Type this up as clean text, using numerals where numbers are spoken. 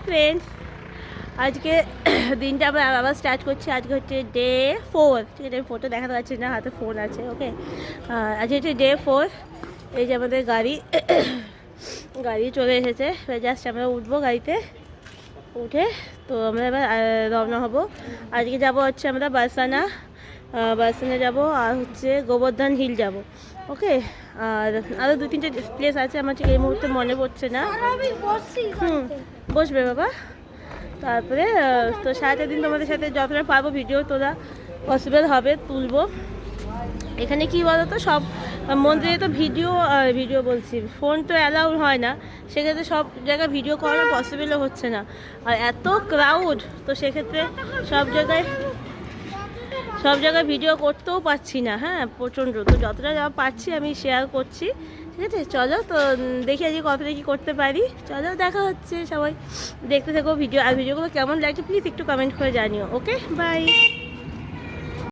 Friends, আজকে দিনটা আমরা আবার স্টার্ট করছি। আজকে হচ্ছে ডে 4। ঠিক আছে, আমি ফটো দেখাতে পারছি না, হাতে ফোন আছে। ওকে, আজকে হচ্ছে ডে 4। এই যে আমাদের গাড়ি গাড়ি চলে এসেছে। জাস্ট আমরা উঠবো গাড়িতে, উঠে তো আমরা এবার রওনা হব। আজকে যাব হচ্ছে আমরা বারসানা যাব, আর হচ্ছে গোবর্ধন হিল যাব। ওকে, আর আরও 2-3টে প্লেস আছে, আমার ঠিক এই মুহূর্তে মনে পড়ছে না। বসবে বাবা। তারপরে তো সারাটা দিন তোমাদের সাথে যতটা পারবো ভিডিও তোলা পসিবল হবে তুলবো। এখানে কি বলো তো, সব মন্দিরে তো ভিডিও বলছি, ফোন তো অ্যালাউ হয় না, সেক্ষেত্রে সব জায়গায় ভিডিও করানো পসিবলও হচ্ছে না। আর এত ক্রাউড, তো সেক্ষেত্রে সব জায়গায় ভিডিও করতেও পারছি না। হ্যাঁ, প্রচণ্ড। তো যতটা যা পারছি আমি শেয়ার করছি। ঠিক আছে, চলো তো দেখি আজকে কতটা কি করতে পারি। চলো, দেখা হচ্ছে। সবাই দেখতে থাকো ভিডিও। আর ভিডিওগুলো কেমন লাগছে প্লিজ একটু কমেন্ট করে জানিও। ওকে, বাই।